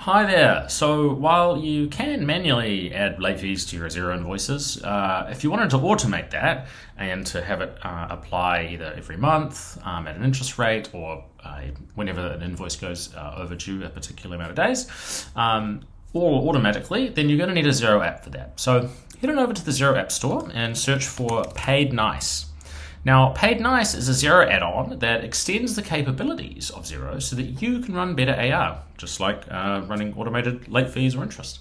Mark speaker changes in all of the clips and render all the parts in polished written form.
Speaker 1: Hi there. So while you can manually add late fees to your Xero invoices, if you wanted to automate that and to have it apply either every month at an interest rate or whenever an invoice goes overdue a particular amount of days, all automatically, then you're going to need a Xero app for that. So head on over to the Xero App Store and search for Paidnice. Now, Paidnice is a Xero add-on that extends the capabilities of Xero so that you can run better AR, just like running automated late fees or interest.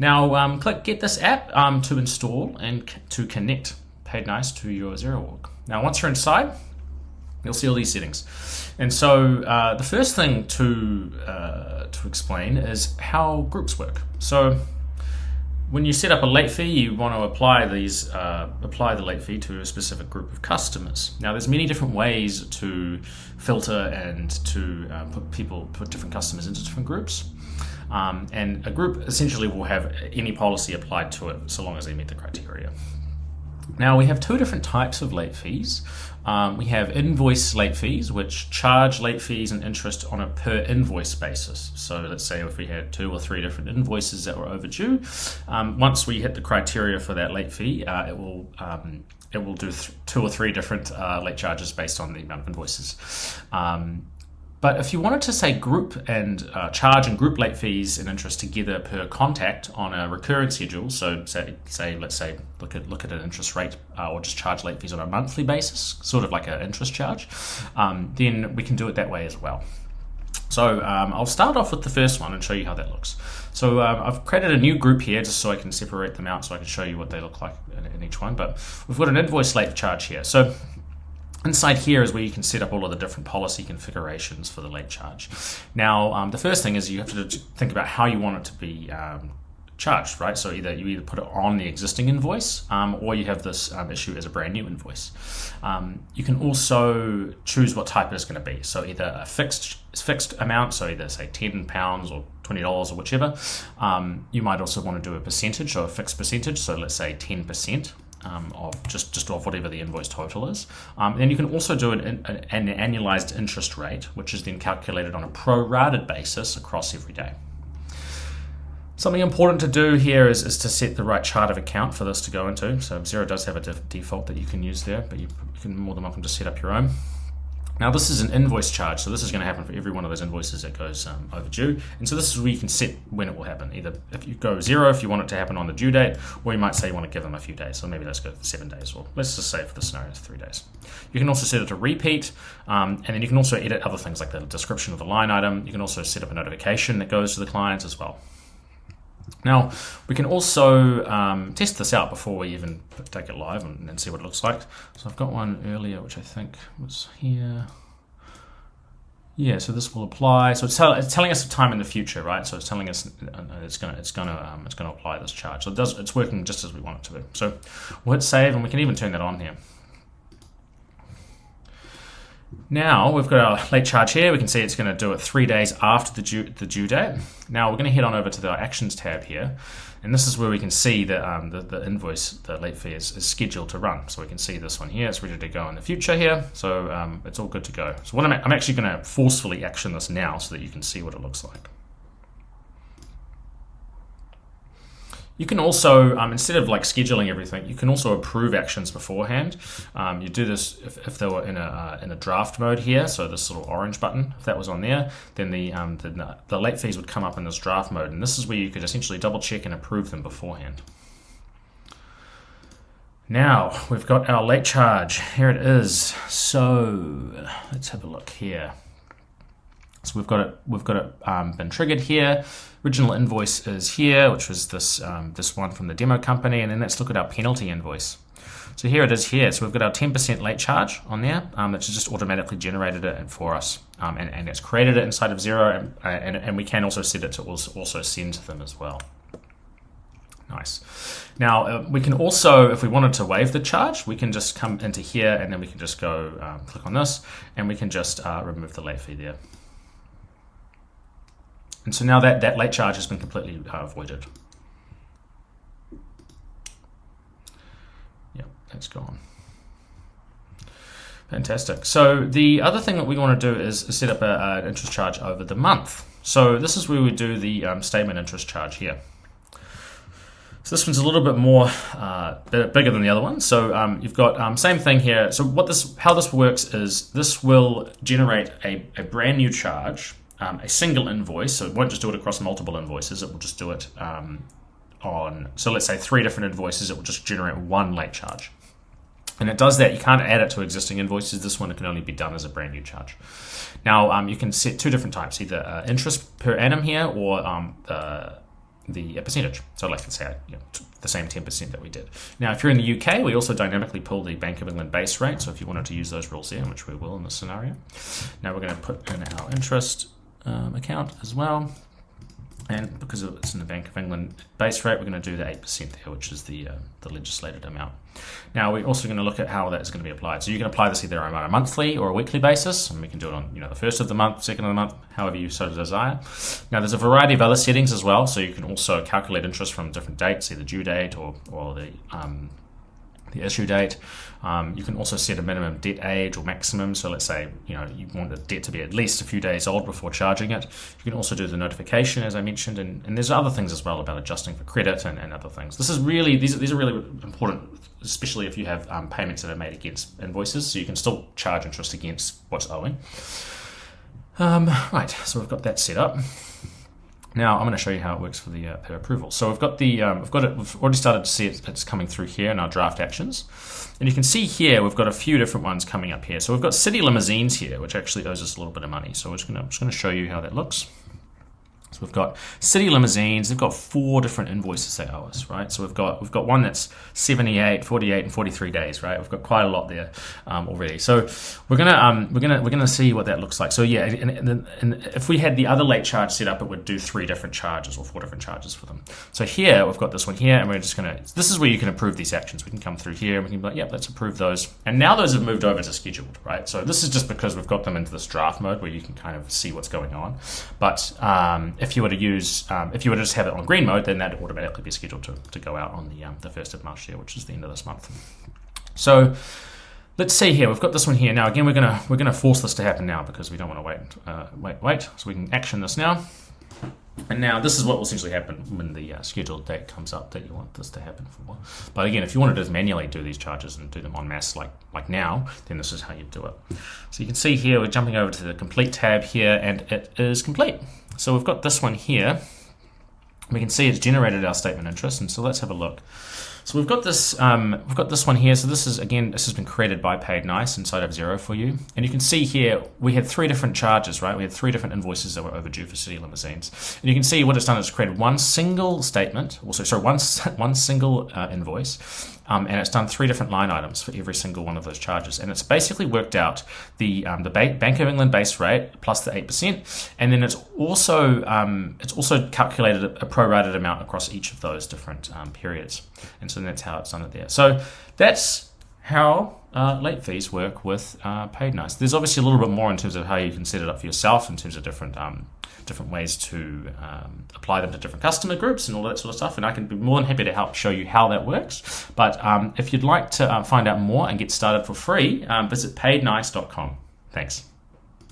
Speaker 1: Now, click Get This App to install and to connect Paidnice to your Xero org. Now, once you're inside, you'll see all these settings. And so the first thing to explain is how groups work. So when you set up a late fee, you want to apply the late fee to a specific group of customers. Now, there's many different ways to filter and to put different customers into different groups. And a group essentially will have any policy applied to it so long as they meet the criteria. Now, we have two different types of late fees. We have invoice late fees, which charge late fees and interest on a per invoice basis. So let's say if we had 2 or 3 different invoices that were overdue, once we hit the criteria for that late fee, it will do 2 or 3 different late charges based on the amount of invoices. But if you wanted to say group and charge and group late fees and interest together per contact on a recurring schedule, so let's say look at an interest rate or just charge late fees on a monthly basis, sort of like an interest charge, then we can do it that way as well. So I'll start off with the first one and show you how that looks. So I've created a new group here just so I can separate them out so I can show you what they look like in each one. But we've got an invoice late charge here. So inside here is where you can set up all of the different policy configurations for the late charge. Now, the first thing is you have to think about how you want it to be charged, right? So you either put it on the existing invoice or you have this issue as a brand new invoice. You can also choose what type it's going to be. So either a fixed amount, so either say £10 or $20 or whichever. You might also want to do a percentage, so a fixed percentage. So let's say 10%. Of just off whatever the invoice total is. Then you can also do an annualized interest rate, which is then calculated on a pro-rated basis across every day. Something important to do here is to set the right chart of account for this to go into. So Xero does have a default that you can use there, but you can more than welcome to set up your own. Now, this is an invoice charge, so this is going to happen for every one of those invoices that goes overdue. And so this is where you can set when it will happen. Either if you go Xero, if you want it to happen on the due date, or you might say you want to give them a few days. So maybe let's go 7 days, or let's just say for the scenario, it's 3 days. You can also set it to repeat, and then you can also edit other things like the description of the line item. You can also set up a notification that goes to the clients as well. Now, we can also test this out before we even take it live and see what it looks like. So I've got one earlier, which I think was here. Yeah, so this will apply. So it's telling us the time in the future, right? So it's telling us it's going to apply this charge. So it's working just as we want it to be. So we'll hit save, and we can even turn that on here. Now we've got our late charge here. We can see it's going to do it 3 days after the due date. Now we're going to head on over to the Actions tab here, and this is where we can see that the invoice, the late fee, is scheduled to run. So we can see this one here. It's ready to go in the future here. So it's all good to go. So I'm actually going to forcefully action this now so that you can see what it looks like. You can also, instead of like scheduling everything, you can also approve actions beforehand. You do this if they were in a draft mode here, so this little orange button, if that was on there, then the late fees would come up in this draft mode, and this is where you could essentially double check and approve them beforehand. Now, we've got our late charge. Here it is. So let's have a look here. So we've got it been triggered here. Original invoice is here, which was this one from the demo company, and then let's look at our penalty invoice. So here it is here. So we've got our 10% late charge on there. That's just automatically generated it for us, and it's created it inside of Xero, and we can also set it to also send to them as well. Nice. Now we can also, if we wanted to waive the charge, we can just come into here, and then we can just go click on this, and we can just remove the late fee there. And so now that late charge has been completely avoided. Yeah, that's gone. Fantastic. So the other thing that we want to do is set up an interest charge over the month. So this is where we do the statement interest charge here. So this one's a little bit more bigger than the other one. So you've got same thing here. So how this works is this will generate a brand new charge, a single invoice. So it won't just do it across multiple invoices. It will just do it so let's say 3 different invoices. It will just generate one late charge. And it does that. You can't add it to existing invoices. This one can only be done as a brand new charge. Now you can set 2 different types, either interest per annum here or the percentage. So like let's say the same 10% that we did. Now if you're in the UK, we also dynamically pull the Bank of England base rate. So if you wanted to use those rules there, which we will in this scenario. Now we're going to put in our interest account as well. And because it's in the Bank of England base rate, we're going to do the 8% there, which is the legislated amount. Now we're also going to look at how that's going to be applied. So you can apply this either on a monthly or a weekly basis, and we can do it on the first of the month, second of the month, however you so desire. Now there's a variety of other settings as well, so you can also calculate interest from different dates, either due date or the issue date. You can also set a minimum debt age or maximum. So let's say you want the debt to be at least a few days old before charging it. You can also do the notification, as I mentioned, and there's other things as well about adjusting for credit and other things. These are really important, especially if you have payments that are made against invoices. So you can still charge interest against what's owing. Right, so we've got that set up. Now I'm going to show you how it works for the per approval. So we've got we've already started to see it's coming through here in our draft actions, and you can see here we've got a few different ones coming up here. So we've got City Limousines here, which actually owes us a little bit of money. So I'm just going to show you how that looks. So we've got City Limousines. They've got 4 different invoices they owe us, right? So we've got one that's 78, 48, and 43 days, right? We've got quite a lot there already. So we're gonna see what that looks like. So yeah, and if we had the other late charge set up, it would do 3 different charges or 4 different charges for them. So here we've got this one here, and we're just gonna. This is where you can approve these actions. We can come through here and we can be like, yep, let's approve those. And now those have moved over to scheduled, right? So this is just because we've got them into this draft mode where you can kind of see what's going on. But if you were to just have it on green mode, then that would automatically be scheduled to go out on the 1st of March here, which is the end of this month. So let's see here. We've got this one here. Now again, we're gonna force this to happen now because we don't want to wait. So we can action this now. And now this is what will essentially happen when the scheduled date comes up that you want this to happen for. But again, if you wanted to manually do these charges and do them en masse like now, then this is how you do it. So you can see here we're jumping over to the complete tab here, and it is complete. So we've got this one here. We can see it's generated our statement interest, and so let's have a look. So we've got this one here. So this has been created by Paidnice inside of Xero for you. And you can see here we had 3 different charges, right? We had 3 different invoices that were overdue for City Limousines. And you can see what it's done is created one single statement, one single invoice. And it's done 3 different line items for every single one of those charges. And it's basically worked out the Bank of England base rate plus the 8%, and then it's also calculated a prorated amount across each of those different periods. And so that's how it's done it there. So that's how late fees work with Paidnice. There's obviously a little bit more in terms of how you can set it up for yourself in terms of different ways to apply them to different customer groups and all that sort of stuff, and I can be more than happy to help show you how that works. But if you'd like to find out more and get started for free, visit paidnice.com. Thanks.